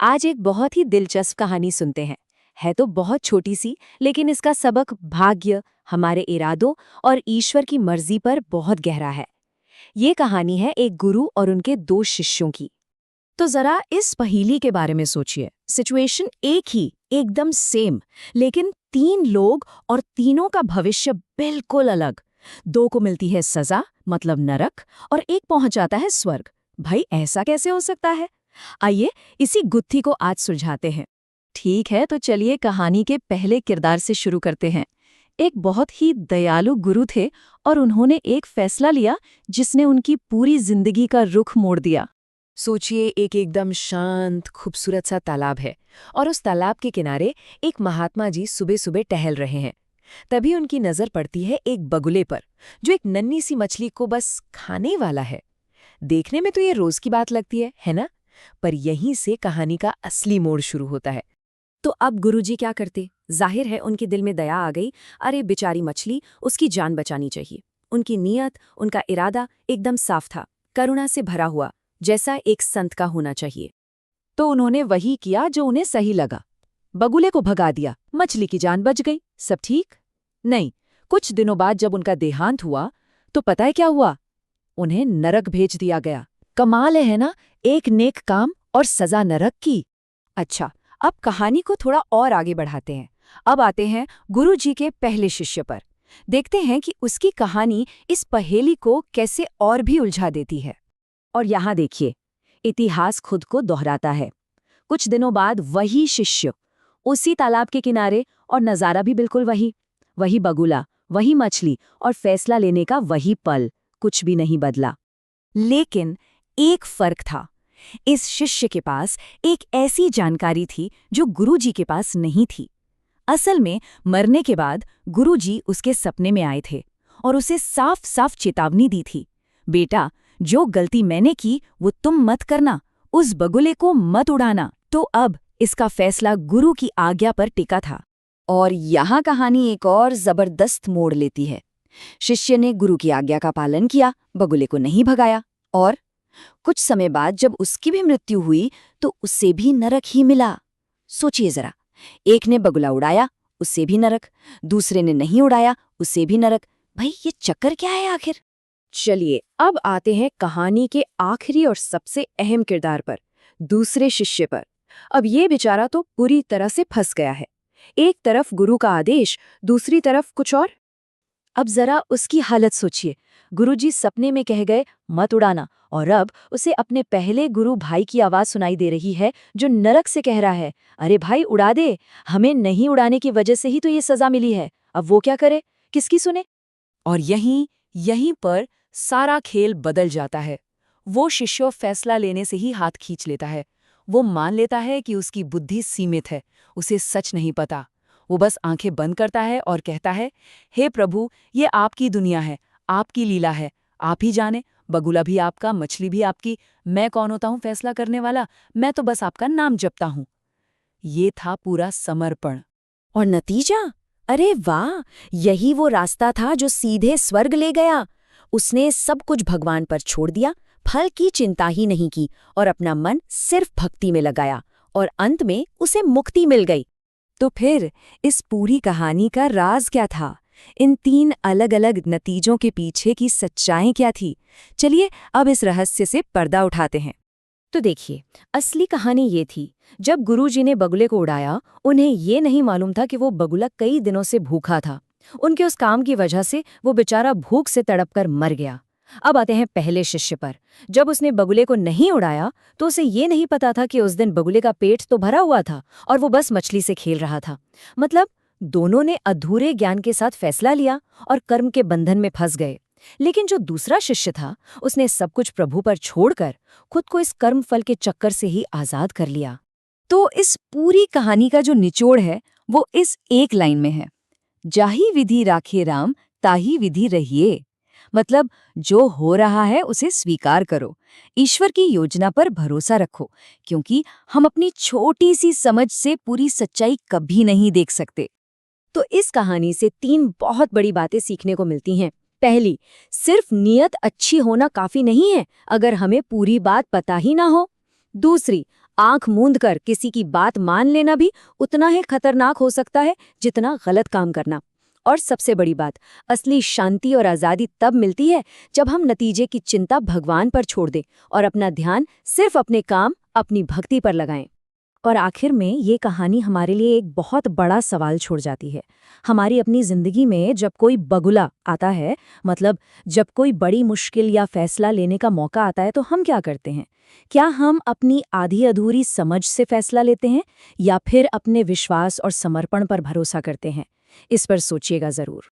आज एक बहुत ही दिलचस्प कहानी सुनते हैं। है तो बहुत छोटी सी, लेकिन इसका सबक भाग्य, हमारे इरादों और ईश्वर की मर्जी पर बहुत गहरा है। ये कहानी है एक गुरु और उनके दो शिष्यों की। तो जरा इस पहेली के बारे में सोचिए। सिचुएशन एक ही, एकदम सेम, लेकिन तीन लोग और तीनों का भविष्य बिल्कुल अलग। दो को मिलती है सजा, मतलब नरक, और एक पहुंच जाता है स्वर्ग। भाई ऐसा कैसे हो सकता है? आइए इसी गुत्थी को आज सुलझाते हैं। ठीक है, तो चलिए कहानी के पहले किरदार से शुरू करते हैं। एक बहुत ही दयालु गुरु थे और उन्होंने एक फैसला लिया जिसने उनकी पूरी जिंदगी का रुख मोड़ दिया। सोचिए, एक एकदम शांत खूबसूरत सा तालाब है और उस तालाब के किनारे एक महात्मा जी सुबह सुबह टहल रहे हैं। तभी उनकी नजर पड़ती है एक बगुले पर, जो एक नन्ही सी मछली को बस खाने वाला है। देखने में तो ये रोज की बात लगती है ना? पर यहीं से कहानी का असली मोड़ शुरू होता है। तो अब गुरुजी क्या करते? जाहिर है उनके दिल में दया आ गई। अरे बेचारी मछली, उसकी जान बचानी चाहिए। उनकी नीयत, उनका इरादा एकदम साफ था, करुणा से भरा हुआ, जैसा एक संत का होना चाहिए। तो उन्होंने वही किया जो उन्हें सही लगा। बगुले को भगा दिया, मछली की जान बच गई। सब ठीक? नहीं, कुछ दिनों बाद जब उनका देहांत हुआ तो पता है क्या हुआ? उन्हें नरक भेज दिया गया। कमाल है ना, एक नेक काम और सजा नरक की। अच्छा, अब कहानी को थोड़ा और आगे बढ़ाते हैं। अब आते हैं गुरु जी के पहले शिष्य पर। देखते हैं कि उसकी कहानी इस पहेली को कैसे और भी उलझा देती है। और यहाँ देखिए, इतिहास खुद को दोहराता है। कुछ दिनों बाद वही शिष्य उसी तालाब के किनारे, और नज़ारा भी बिल्कुल वही। वही बगुला, वही मछली, और फैसला लेने का वही पल। कुछ भी नहीं बदला। लेकिन एक फर्क था। इस शिष्य के पास एक ऐसी जानकारी थी जो गुरुजी के पास नहीं थी। असल में मरने के बाद गुरुजी उसके सपने में आए थे और उसे साफ साफ चेतावनी दी थी, बेटा, जो गलती मैंने की वो तुम मत करना, उस बगुले को मत उड़ाना। तो अब इसका फैसला गुरु की आज्ञा पर टिका था। और यहाँ कहानी एक और जबरदस्त मोड़ लेती है। शिष्य ने गुरु की आज्ञा का पालन किया, बगुले को नहीं भगाया, और कुछ समय बाद जब उसकी भी मृत्यु हुई तो उसे भी नरक ही मिला। सोचिए जरा, एक ने बगुला उड़ाया, उससे भी नरक, दूसरे ने नहीं उड़ाया, उससे भी नरक। भाई ये चक्कर क्या है आखिर? चलिए अब आते हैं कहानी के आखिरी और सबसे अहम किरदार पर, दूसरे शिष्य पर। अब ये बेचारा तो पूरी तरह से फंस गया है। एक तरफ गुरु का आदेश, दूसरी तरफ कुछ और। अब जरा उसकी हालत सोचिए। गुरुजी सपने में कह गए मत उड़ाना, और अब उसे अपने पहले गुरु भाई की आवाज सुनाई दे रही है जो नरक से कह रहा है, अरे भाई उड़ा दे, हमें नहीं उड़ाने की वजह से ही तो ये सजा मिली है। अब वो क्या करे, किसकी सुने? और यहीं पर सारा खेल बदल जाता है। वो शिष्य फैसला लेने से ही हाथ खींच लेता है। वो मान लेता है कि उसकी बुद्धि सीमित है, उसे सच नहीं पता। वो बस आंखें बंद करता है और कहता है, हे प्रभु, ये आपकी दुनिया है, आपकी लीला है, आप ही जाने। बगुला भी आपका, मछली भी आपकी, मैं कौन होता हूँ फैसला करने वाला? मैं तो बस आपका नाम जपता हूँ। ये था पूरा समर्पण। और नतीजा? अरे वाह, यही वो रास्ता था जो सीधे स्वर्ग ले गया। उसने सब कुछ भगवान पर छोड़ दिया, फल की चिंता ही नहीं की, और अपना मन सिर्फ भक्ति में लगाया, और अंत में उसे मुक्ति मिल गई। तो फिर इस पूरी कहानी का राज क्या था? इन तीन अलग अलग नतीजों के पीछे की सच्चाई क्या थी? चलिए अब इस रहस्य से पर्दा उठाते हैं। तो देखिए, असली कहानी ये थी, जब गुरुजी ने बगुले को उड़ाया, उन्हें ये नहीं मालूम था कि वो बगुला कई दिनों से भूखा था। उनके उस काम की वजह से वो बेचारा भूख से तड़पकर मर गया। अब आते हैं पहले शिष्य पर। जब उसने बगुले को नहीं उड़ाया तो उसे ये नहीं पता था कि उस दिन बगुले का पेट तो भरा हुआ था और वो बस मछली से खेल रहा था। मतलब दोनों ने अधूरे ज्ञान के साथ फैसला लिया और कर्म के बंधन में फंस गए। लेकिन जो दूसरा शिष्य था, उसने सब कुछ प्रभु पर छोड़कर खुद को इस कर्म फल के चक्कर से ही आजाद कर लिया। तो इस पूरी कहानी का जो निचोड़ है वो इस एक लाइन में है, जाही विधि राखे राम, ताही विधि रहिए। मतलब जो हो रहा है उसे स्वीकार करो, ईश्वर की योजना पर भरोसा रखो, क्योंकि हम अपनी छोटी सी समझ से पूरी सच्चाई कभी नहीं देख सकते। तो इस कहानी से तीन बहुत बड़ी बातें सीखने को मिलती हैं। पहली, सिर्फ नियत अच्छी होना काफी नहीं है अगर हमें पूरी बात पता ही ना हो। दूसरी, आंख मूंद कर किसी की बात मान लेना भी उतना ही खतरनाक हो सकता है जितना गलत काम करना। और सबसे बड़ी बात, असली शांति और आज़ादी तब मिलती है जब हम नतीजे की चिंता भगवान पर छोड़ दें और अपना ध्यान सिर्फ अपने काम, अपनी भक्ति पर लगाएं। और आखिर में ये कहानी हमारे लिए एक बहुत बड़ा सवाल छोड़ जाती है। हमारी अपनी जिंदगी में जब कोई बगुला आता है, मतलब जब कोई बड़ी मुश्किल या फैसला लेने का मौका आता है, तो हम क्या करते हैं? क्या हम अपनी आधी अधूरी समझ से फैसला लेते हैं या फिर अपने विश्वास और समर्पण पर भरोसा करते हैं? इस पर सोचिएगा जरूर।